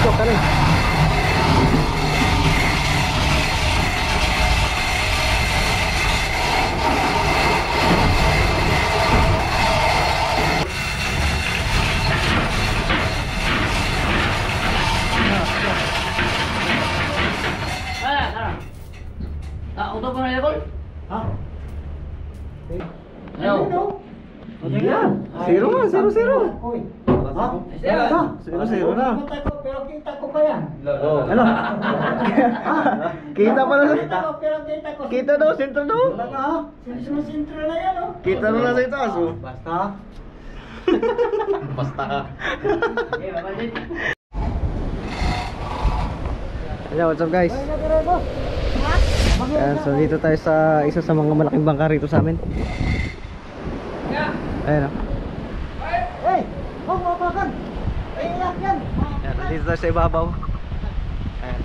Stop ka na. Udah pernah ya, Kol? Hah? Ayo. Zero nga, zero. Ha? Zero na. Pero kita ko pa yan. Ano? Kita pa na Kita ko, pero kita ko. Kita daw, sentro daw. Wala ka ha? Sentro na yan oh. Kita na sa itaas oh. Basta. Basta ka. Okay, babasin. Hello, what's up guys? Ayan, so dito tayo sa isa sa mga malaking bangka rito sa amin. Ayan o. Hey! Huwag mo apakan! Ay, iyak yan! Ayan, dito tayo sa ibabaw. Ayan.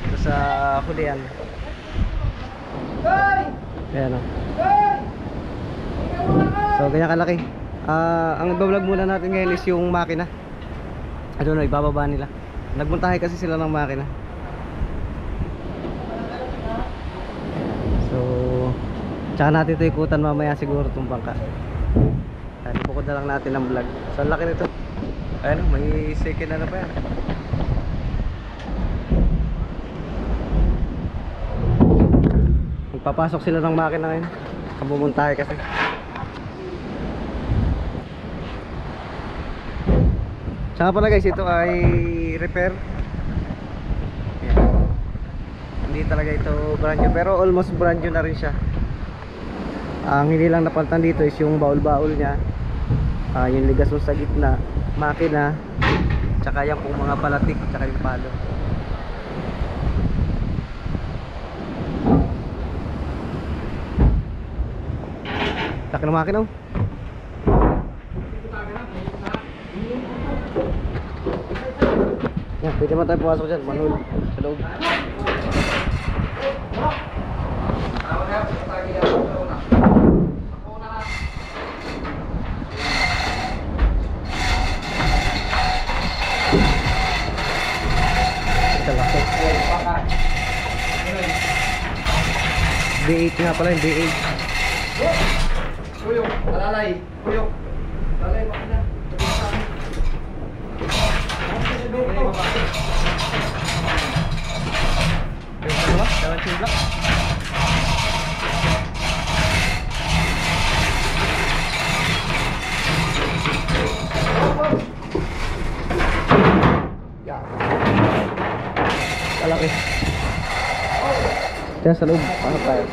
Dito sa hulian. Ayan o. So ganyan kalaki. Ang ibablog muna natin ngayon is yung makina. I don't know, ibababa nila. Nagmuntahe kasi sila ng makina. So tsaka natin ito ikutan mamaya siguro itong bangka. Ayan, ibukod na lang natin ang vlog. So ang laki nito. Ayan, may second ano pa yan. Magpapasok sila ng makina ngayon. Kabumuntahe kasi. Saka pala guys, ito ay repair. Ayan. Hindi talaga ito brand new, pero almost brand new na rin siya. Ang hindi lang napalitan dito is yung baul-baul niya, yung ligas sa gitna, makina, tsaka yung pong mga palatik, tsaka yung palo. Laki ng makina oh. Yan, pwede mo tayo pumasok dyan, manhul sa loob. B8 nga pala yung B8. Kuyok, alalay. Kuyok. Alalay, bakit na? Kalaki. Diyan sa loob, ano tayo?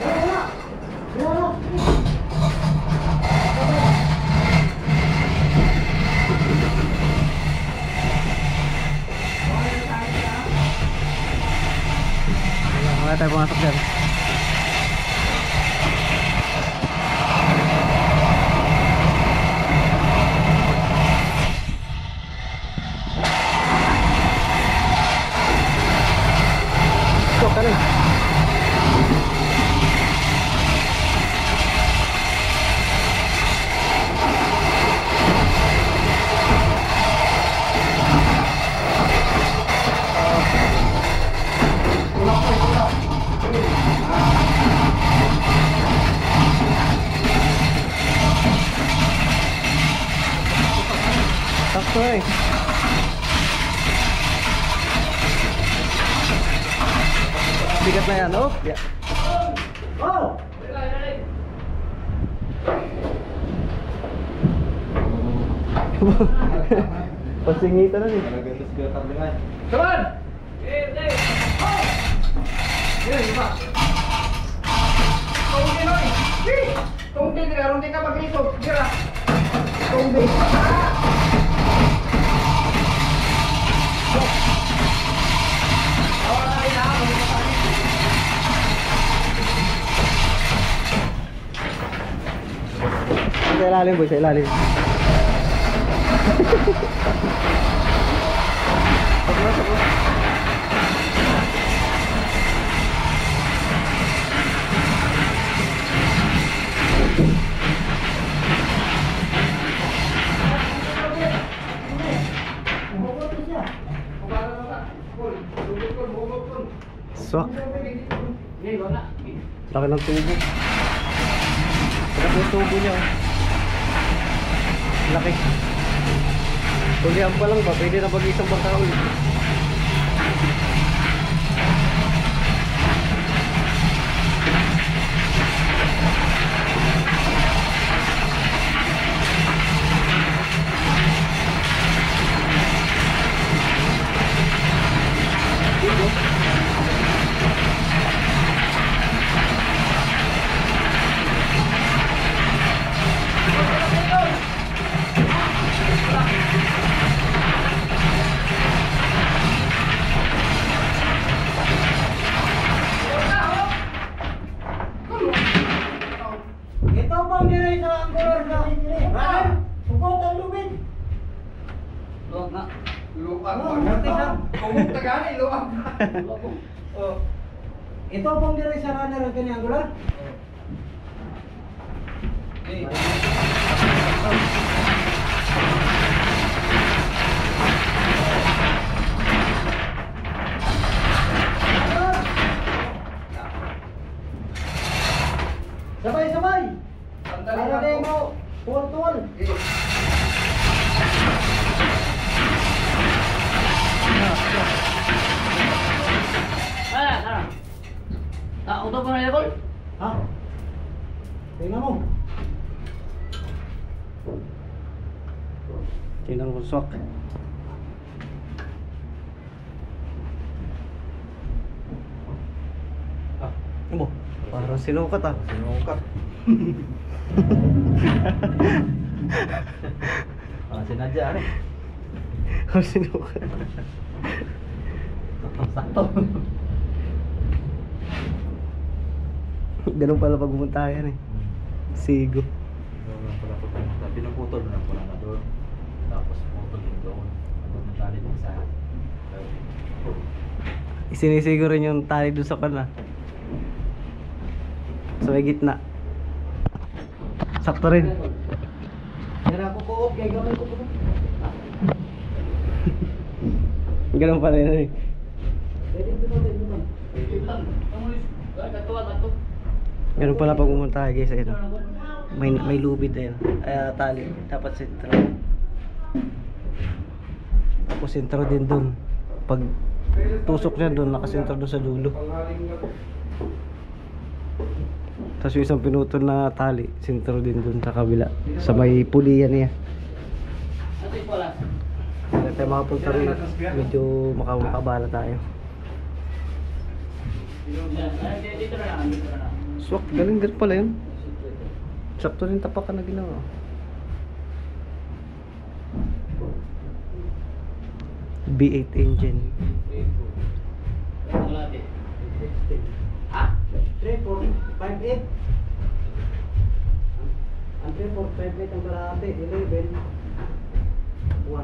Wala tayo pumasok dyan. Stop ka rin. Sakto eh. Bigat na yan, oh? Yeah. Oh! Pasingitan na rin. Come on! Yan, iba. Tunggi, Noy! Tunggi, hindi ka mag-isog. Gira. Tunggi. Sa ilalim boy, sa ilalim. Pagmasok mo. Swak. Sige, wag na. Laki ng tubo. Laki ng tubo niya. Oh. Laki. Tulihan pa lang ba? Pwede na pag-isang bangkaul. Ito pang dire sa angkor na. Ha? Sugot ang lubid. Wag na. Luang. Kumong tagani luang. Oh. Ito pang dire sa runner ang kanyang angular. Sabay-sabay. Para din mo. Tuwal-tuwal. Tara. Uto ko na ilagol. Ha? Tingnan mo. Tingnan ko swak. Ano mo? Parang sinukat ah. Sinukat. Sinadya ano? Parang sinukat. Sakto. Ganun pala pag pumunta yan eh. Sigo. Pinuputol na po na doon. Tapos putol din doon. Ang tali din sa Isinisigo rin yung tali doon sa kana. Sa may gitna. Sakto rin. Kaya ako ko, kaya gamay ko po. Ganun pala yun eh. Pwede ito naman. Ganun pala pag pumunta kayo guys. Ayun. May lubid na yun. Tali. Dapat sentro. Tapos sentro din dun. Pag tusok niya dun, nakasentro dun sa dulo. Tapos yung isang pinutol na tali, sentro din dun sa kabila. Sa may pulihan niya. Kaya tayo makapunta rin at medyo makabala tayo. Dito na lang. Swak, galing pala yun. Sakto rin tapakan na ginawa. V8 engine. Ha? 3, 4, 5, 8. Ang 3, 4, 5, 8 ang kalahati. 11. 1, 2,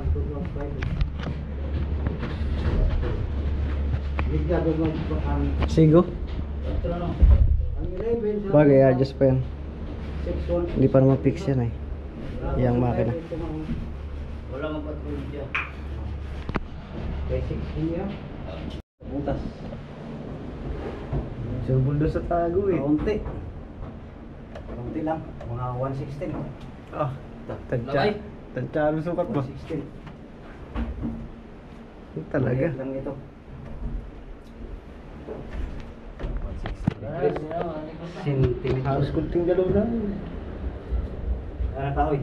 5. Bigla doon ang Sigo? Ito na lang. 11. Bagay, adjust pa yan. 6, 1. Hindi pa naman fix yan eh. Yang makina. Wala magpatuloy dyan. Basic niya. Butas. Surbol doon sa tago eh. Kaunti. Kaunti lang. Mga 116. Ah, tansya. Labay. Tansya ang sukat ba? 116. Yun talaga. Lang ito. 116. Centimeters. Halos kunting galaw na. Ano taoy?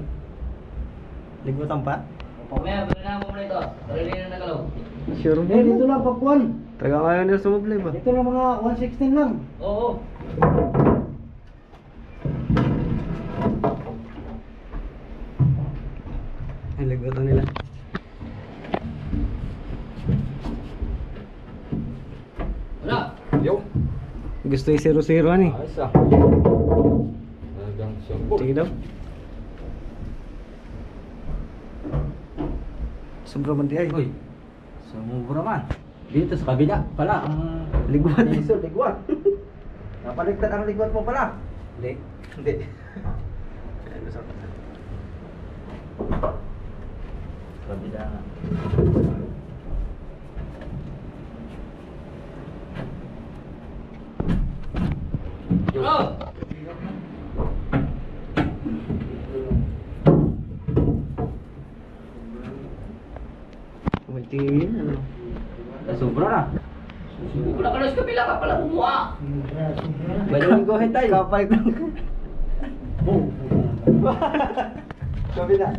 Ligutan pa? Mamaya, pala mo muna ito. Talili na nagalaw. Sure mo? Dito lang pagkuhan. Talaga ngayon nila sumublay ba? Dito lang mga 116 lang. Oo. Ay, ligutan nila. Wala. Yo. Gusto yung 0-0 ani. Ayos ah. Talagang siyempre. Sige daw. Sobra man di ay. Uy. Sumubra man. Dito sa kabila pala ang Ligwat. Iso, ligwat. Napaligtad ang ligwat mo pala. Hindi. Hindi. Kabila nga. Oh! Kumain ano. Sobra na. Wala ka lang sa kapila ka pala kumuha. Pwede mo go ahead tayo. Kapalit lang. Sabi na.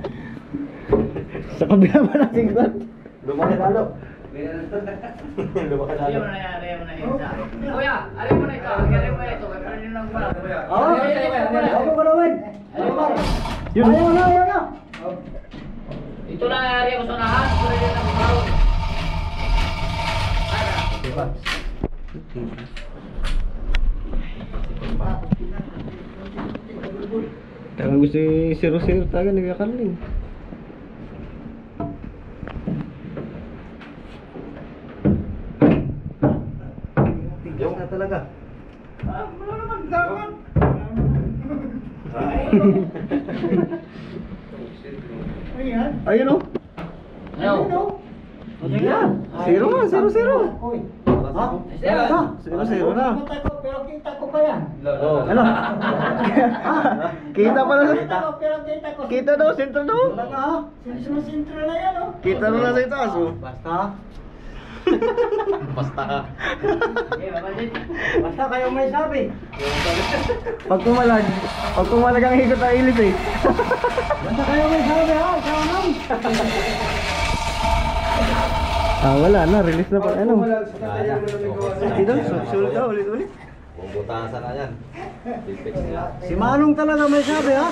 Sa kabila pa na sigbat. Lumaki lalo. Lumaki Ayaw lalo. mo na yan, ayaw mo na yan. Kuya, alin mo na ito. Alin mo na ito. Pero yun lang pala. Oo, ako ko naman. Alin mo. Yun. Ayaw na. Ito lang ang area ko sa unahan. Pero yun lang pala. Diba? Kaya gusto yung 0-0 taga nagkakaroon. Yung na talaga. Wala naman dapat. Ayun o. Ano? Zero nga, 0-0. Ha? Zero. 0-0 na. Pero kita ko pa yan. Ano? Kita pala sa... Pero kita ko. Kita daw, sentro daw. Talaga ha? Sentro na yan oh. Kita na sa itaas oh. Basta. Okay, mapasit. Basta kayo may sabi. Pag pumalag ang hikot ang ilis eh. Basta kayo may sabi ha. Sawanam. Wala na, release na pa. Ano? Dito, sulit daw, ulit. Bubutasan na yan. Pipix nila. Si Manong talaga may sabi ha.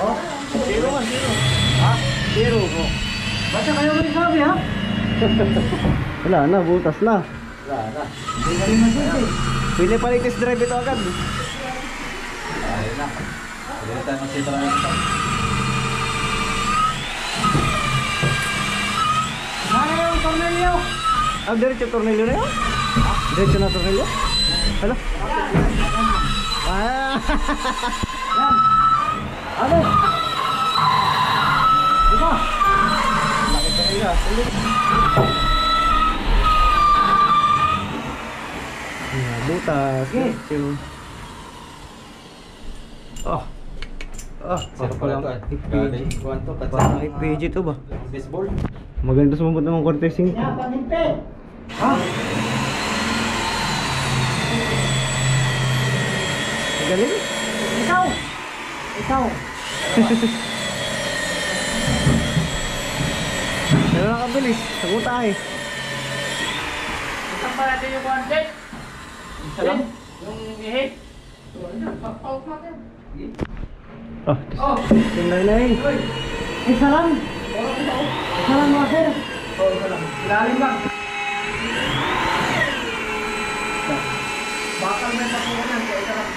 Oh. Zero nga, zero. Ha? Zero ko. Basta kayo may sabi ha. Wala na, butas na. Wala na. Hindi ka rin masabi. Pwede pa rin test drive ito agad. Ayun na. Pwede tayo magsito lang ito. Mana yung tornilyo? Diretso tornilyo na yun? Diretso na tornilyo? Hala? Yan. Ano? Diba? Laki tornilyo. Butas. Okay. Diretso. Sino pala ito eh? Galing. Kuhan to. Parang FPG to ba? Baseball. Maganda sumabot naman cortesing. Yan, panimpe. Ha? Galing. Ikaw. Ikaw. Pero nakabilis. Sagot tayo. Isang pa natin yung content. Isa lang? Yung ihit. Out natin. Oh, tingnan na eh. Isa lang. Isa lang mga sir. Oo, ito lang. Ilalim lang. Bakal may patungan yan. Kaya ito lang.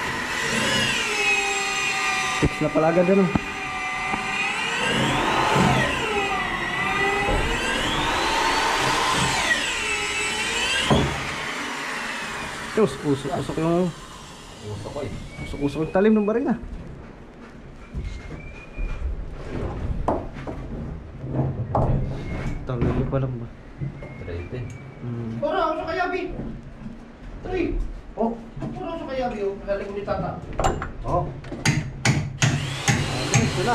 Fix na pala agad ano. Tapos usok yung Gusto ko eh. usok yung talim ng baril na. Tanggalin pa lang ba? Trade. Para ako sa kayabi. Three. Oh. Para ako sa kayabi. Oh. Nalalim ko ni tata. Oh. Ito na.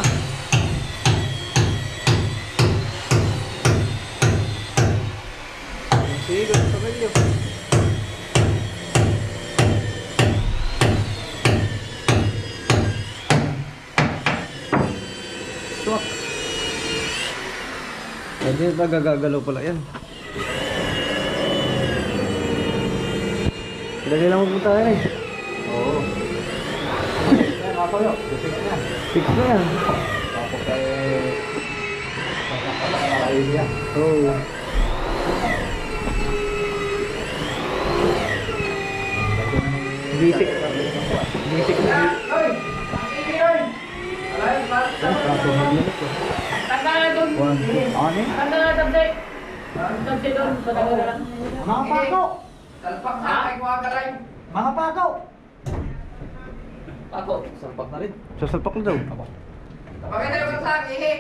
Sige, sa medyo. Swak. Hindi ba gagagalaw pala yan? Dali lang magpunta yan eh. Oo. Yan ako yun. Fix na. Fix na yan. Tapos eh. Nakakain yan. Oo. Bisik. Bisik na. Ay! Ang ingay! Alay, tanda na doon. Ano? Tanda na tabde. Tabde doon. Patanda na lang. Mga pako. Talpak sa akin mga kalay. Mga pako. Ako. Sampak na rin. Sasalpak na daw. Pakita yung sa akin, ihi.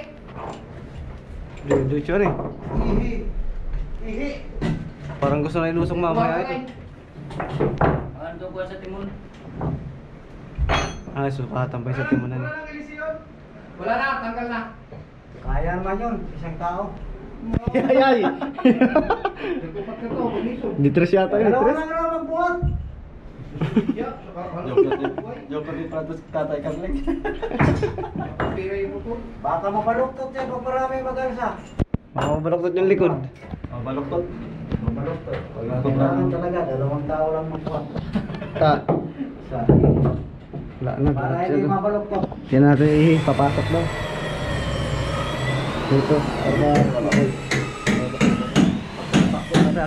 Diretso rin. Ihi. Ihi. Parang gusto na ilusong mamaya ito. Ano ko sa timon? Ah, sukatan pa sa timunan. Wala na, tanggal na. Kaya naman yun, isang tao. Ay, ay! Nagpupat ka to, bumiso. Ditres yata yun, Dalawa ditres. lang naman magbuhat. Joker ni Prados Tatay Carling. Piray mo to. Baka mabaluktot yan pag marami mag-alsa. Makabaloktot yung likod. Oh, baloktot. Mabaluktot. Wala Kailangan talaga, 2 tao lang magbuhat. Ta. Isa. Wala na, Para diretso hindi doon. mabaluktot. Yan natin papasok daw. Dito. Para,